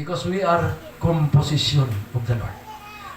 Because we are composition of the Lord.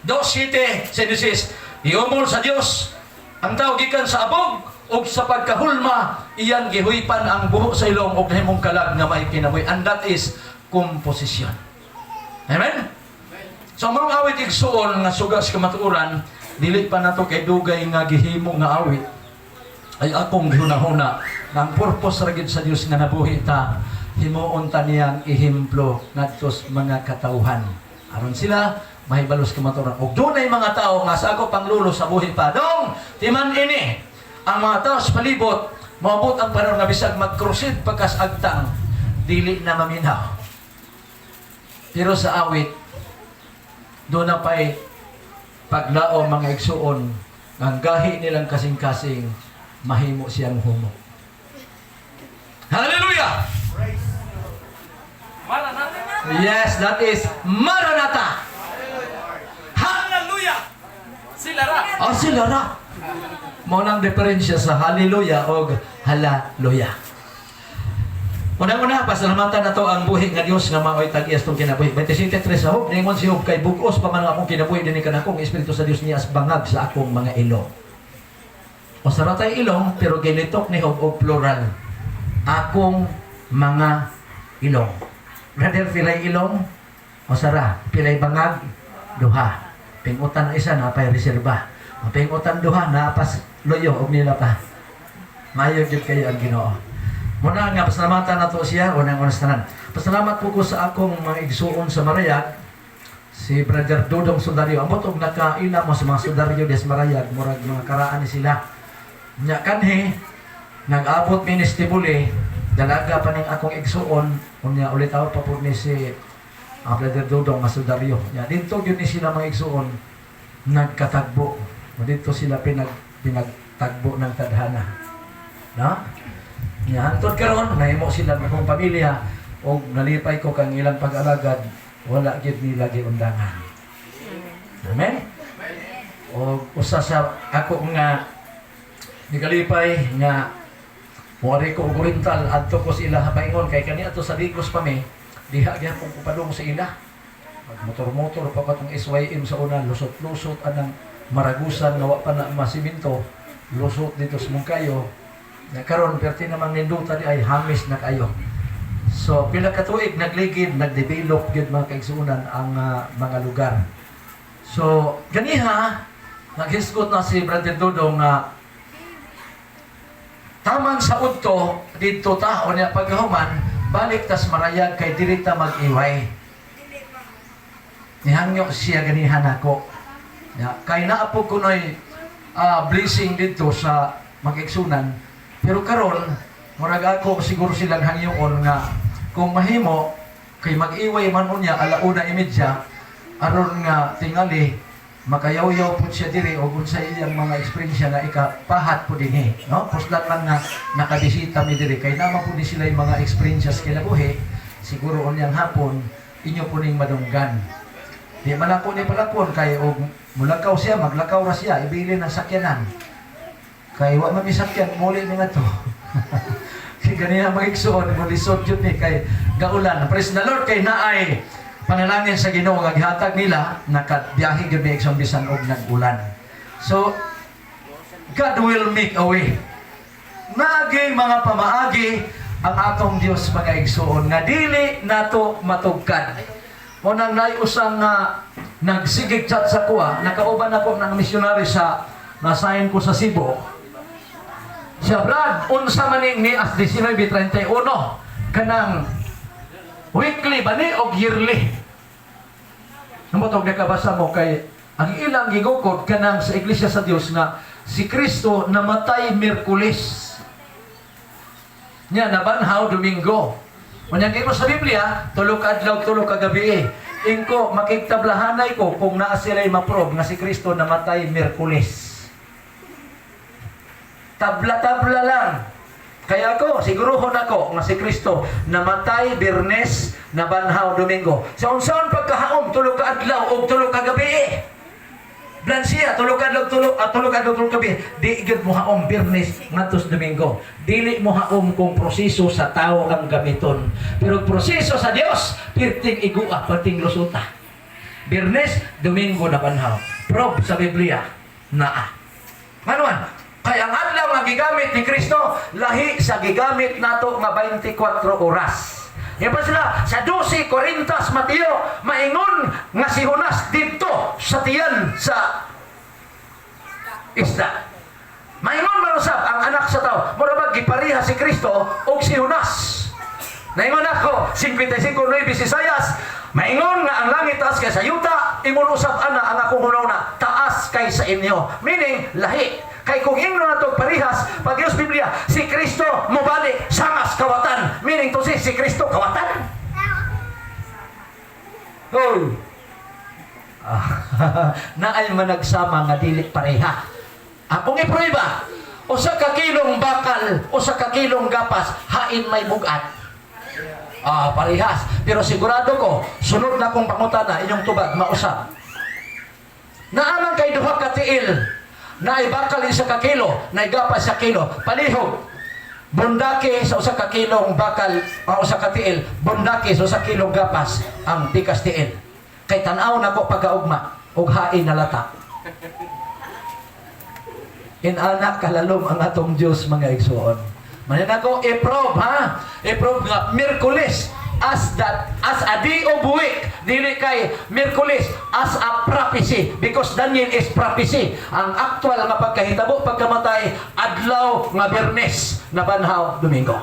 Those city, sinusis, iumol sa Dios, ang tao gikan sa abog, ug sa pagkahulma, iyan gihuipan ang buho sa ilong ug nahimong kalag nga may kinabuhi. And that is composition. Amen? So, ang mga awit igsuon nga sugas kamatuoran, dili pa nato kay dugay nga gihimo nga awit, ay akong gihuna-huna nga ang purpose ra gid sa Dios nga nabuhi ta, himuon ta niyang ihemplo ngadtos mga katawhan. Aron sila mahibalos kamatuoran. Ug dunay mga tao nga sa ako panglulo sa buhi pa. Dong, timan ini, ang mga tao sa palibot, maabot ang panahon nga bisag mag-crusade pagkas agtang, dili na maminaw. Pero sa awit, doon na pa'y paglao mga igsuon, ang gahi nilang kasing-kasing, mahimo siyang humo. Hallelujah! Maranatha. Yes, that is Maranatha! Hallelujah. Sila ra. Sila ra! Maunang diferensya sa hallelujah o halaluya. Unang-una, pasalamatan na to ang buhi nga Dios nga maoy tag-iyas tong kinabuhi. 27:3 sa Hob, ningon si Hob kay bugos pa man ang akong kinabuhi dinhi kanakong espiritu sa Dios niya as bangag sa akong mga ilong. O saratay ilong pero ginitok ni Hob og plural. Akong mga ilong. Brother, pilay ilong o sara, pilay bangag, duha. Pingutan ang isa na pay reserba. Ang pingutan duha na pas loyo og nila pa. Mayo gyud kayo ang Ginoo. Muna nga, pasalamatan na to siya, unang tanan. Pasalamat po ko sa akong mga igsuon sa Marayag, si Brother Dudong Sudario. Ang botog nakaila mo sa mga Sudario des Marayag, murag mga karaan ni sila. Nya kanhi, nag-abot ministibuli, dalaga pa ning akong igsuon, unya ulit pa po ni si Brother Dudong nga Sudario. Nya dito yun ni sila mga igsuon, nagkatagbo. Dito sila pinagtagbo ng tadhana. No? Nya hantod karon nahimo sila ng akong pamilya og nalipay ko kang ilang pag-alagad, wala gid nila giundangan. Amen. O usa sa ako nga nikalipay nga wari ko og rental adto ko sa ila paingon kay kani ato sa Digos pa mi diha gyapon ko padung sa ila. Motor-motor pa katong SYM sa una, lusot-lusot anang Maragusan nga wa pa na masiminto, lusot dito sa Mungkayo. Na karon perti namang ninduta di ay hamis na kayo. So pila ka tuig nagligid, nagdevelop gyud mga kaigsuonan ang mga lugar. So ganiha naghisgot na si Brother Dudong nga tamang sa udto dito ta o niya paghuman balik tas Marayag kay dili ta mag-iway. Nihangyo siya ganihan ako. Ya, kay naapog ko noy blessing dito sa mag-igsunan. Pero karon, murag ako siguro silang hangyoon nga kung mahimo kay mag-iway man unya alauna imedya aron nga tingali makayaw-yaw pud siya diri og unsay iyang mga eksperyensya nga ikapahat pud dinhi, no? Puslan lang nga nakabisita mi diri kay nama pud sila yung mga eksperyensya sa kinabuhi, siguro unyang hapon inyo po ning madunggan. Di man ako ni palakon kay og mulakaw siya, maglakaw ra siya, ibilin ang sakyanan. Kay wa man misakyan muli ni ngadto. Kay ganina magigsuon mo lisod jud ni kay gaulan. Praise the Lord kay naay panalangin sa Ginoo nga gihatag nila nakabiyahe gyud mi sa bisan og nag-ulan. So God will make a way. Naagay mga pamaagi ang atong Dios mga igsuon nga dili nato matugkad. Mo nang naiusang nagsigig chat sa kuha, nakauban ako ng missionary sa nasayin ko sa Cebu. Siya, Brad, unsa maning ni as 19:31 kanang weekly ba ni o yearly? Namotog nakabasa mo kay ang ilang gigukod kanang sa Iglesia sa Dios na si Kristo namatay Miyerkules. Nya nabanhaw Domingo. Unyang imo sa Biblia, tulo ka adlaw, tulo ka gabi. Ingko makigtablahanay ko kung naa sila'y maprob nga si Kristo namatay Miyerkules. Tabla-tabla lang. Kaya ako, siguruhon ako nga si Kristo namatay Biyernes, nabanhaw Domingo. Sa unsaon pagkahaom, tulo ka adlaw o tulo ka gabi. Blansiya, tulog gabi. Di igad mo haom Biyernes ngadtos Domingo. Dili mo haom kung proseso sa tao ang gamiton. Pero proseso sa Dios, pirting igua, perting lusuta. Biyernes, Domingo na banhaw. Prob sa Biblia, naa. Manuan, kaya ang adlaw nga gigamit ni Kristo, lahi sa gigamit nato nga 24 oras. Yan pa sila, sa 12:40 Mateo, maingon nga si Jonas dito sa tiyan sa isda. Maingon marusap ang anak sa tao. Murabag gipariha si Kristo o si Jonas. Naingon ako, 55:9 si Isayas, maingon nga ang langit taas kay sa yuta, imon usab ana ang akong hunahuna, taas kay sa inyo. Meaning, lahi. Kay kung ingno na itong parihas, pag Diyos Biblia, si Kristo mubalik sangas kawatan. Meaning to si Kristo kawatan. Hoy! Naay man nagsama nga dili pareha. Akong ipruiba, o sa kakilong bakal, o sa kakilong gapas, hain may bugat. Parehas. Pero sigurado ko, sunod na kong pangutana, inyong tubag, mausap. Naaman kay duha ka tiil, na ibakal sa kakilo, na igapas sa kilo, palihog. Bundaki sa usa ka kilong bakal, o usa ka tiil, bundaki sa usa kilong gapas, ang pikas tiil. Kay tanaw na ko pagkaugma, og hain na lata. Inanak kalalom ang atong Diyos mga igsoon. Manin ako, i-probe ha? I-probe nga, Miyerkules, as a day of week, dili kay Miyerkules, as a prophecy, because Daniel is prophecy. Ang actual nga pagkahitabo, pagkamatay, adlaw nga Biyernes, na banhaw, Domingo.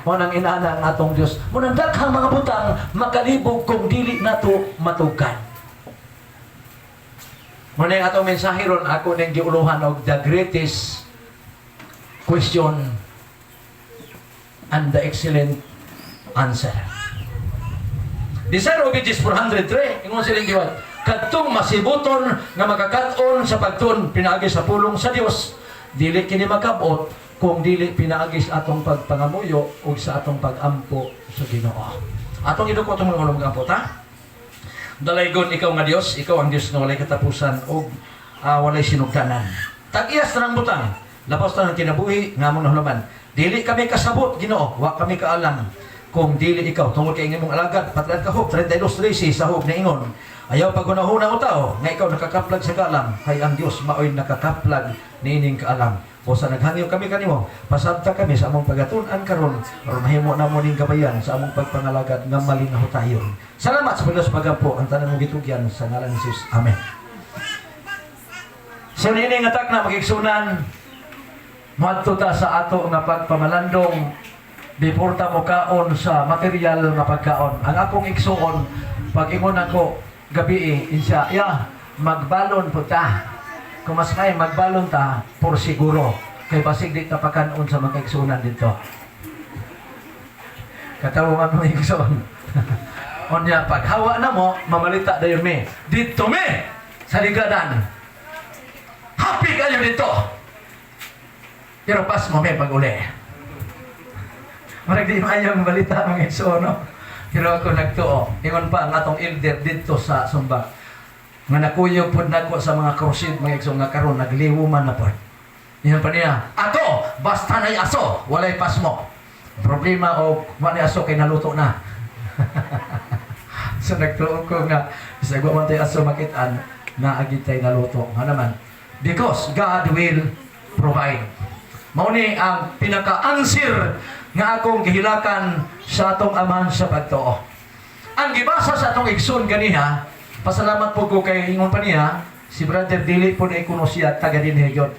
Munang inaana ang atong Diyos. Munang daghang mga butang, makalibog kung dili nato matukan. Munang atong mensahe ron, ako nang giuluhan og the greatest question and the excellent answer. Desire Obedience 403, ingon silang giwat, kadtong masibuton nga makakat-on sa pagtun pinaagi sa pulong sa Dios, dili kini makabot kung dili pinaagi sa atong pagpangamuyo o sa atong pagampo sa Ginoo. Atong iduko itong mga mag-ampo, ta? Dalaygon ikaw nga Dios, ikaw ang Dios nga walay katapusan o walay sinugdanan. Tag-iyas na ng butang, lapas na ng kinabuhi, nga mong nahulaman. Dili kami kasabot, Ginoo, wa kami kaalam. Kung dili ikaw, tungkol kay imong alagad, patlan ka hop, 32:13 sa hop na ingon. Ayaw pagunahuna o tao, nga ikaw nakakaplag sa kaalam, kay ang Dios maoy nakakaplag nining kaalam. O sa naghangyo kami kanimo, pasabta kami sa among pagatunan karon, aron mahimo namo ning gabayan sa among pagpangalagad nga malinaw tayo. Salamat sa Dios pagampo ang tanan mong gitugyan sa ngalan ni Jesus. Amen. So nining atak na magigsunan, madto ta sa ato nga pagpamalandong before ta mo kaon sa material nga pagkaon. Ang akong igsuon, pag ingon ako gabi insya, magbalon po ta. Kung mas kaya magbalon ta, por siguro. Kay basig di ta pakanon sa mga igsunan dito. Katawang mo igsuon. Onya, pag hawa na mo, mamalita dayon me. Dito me! Sa ligadan. Happy kayo dito! Pero pas mo may pag-uli. Marag di mayang balita mga igsoon, no? Pero ako nagtuo. Ingon pa ang atong elder dito sa Sumba. Nga nakuyog po nako sa mga crusade mga igsoon nga karon nagliwuman na po. Ingon pa niya, ato, basta na'y aso, walay pas mo. Problema o wala aso kay naluto na. So nagtuo ko nga, isa ko man tayo aso makitaan, na agitay naluto. Nga naman, because God will provide. Mauni ang pinaka-answer nga akong gihilakan sa atong amahan sa pagtuo. Ang gibasa sa atong igsoon ganiha, pasalamat po ko kay ingon pa niya, si Brother Dili po na ikuno siya taga dinhi gyud.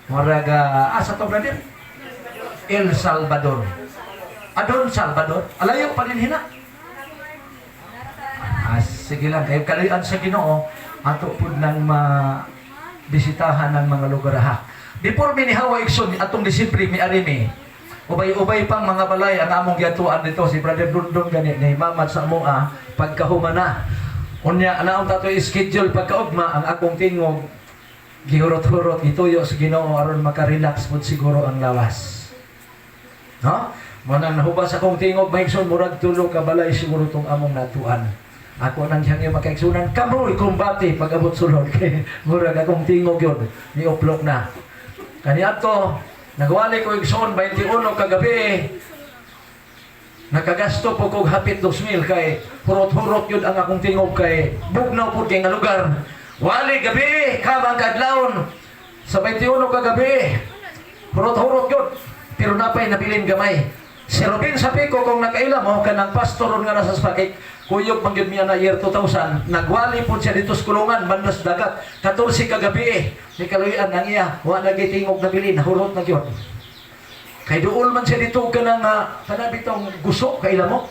Maraga asa to brother? El Salvador. Adon Salvador. Alayo pa din hina. Sige lang, kay kaluyan sa Ginoo ato pud nang bisitahan ng mga lugar ha. Before minihawa igsoon atong Disyembre mi arimi. Ubay-ubay pang mga balay ang among giyatuan dito si Brother Dundong gani na himamat sa amoa pagkahuma na. Unya anaon tato schedule pagkaugma ang akong tingog gihurot-hurot ituyo sa Ginoo aron maka-relax pud siguro ang lawas. No? Manang nahubas akong tingog maigsoon murag tulo ka balay siguro tong among natuan. Ako nang siyang yung makaigsunan, kamoy kumbati pag-abot sulod. Kaya murag akong tingog yun, ni uplok na. Kaniya to, nagwali ko igsoon 21 kagabi. Nakagasto po kog hapit 2,000 kay hurot-hurot yun ang akong tingog kay bugnaw po kay nga lugar. Wali gabi, kabang kadlawon. Sa 21 kagabi, hurot-hurot yun. Pero napay nabilin gamay. Si Robin sabi ko kung nakailam mo kanang pastor nga nasa spakik, kuyog mangyud miya na year 2000, nagwali po siya dito sa kulungan, bandas dagat, 14 kagabi, ni kaluyan nang iya, wala nagitingog na bilin, nahurot na yun. Kay doon man siya dito ka ng bitong gusok, kailam mo,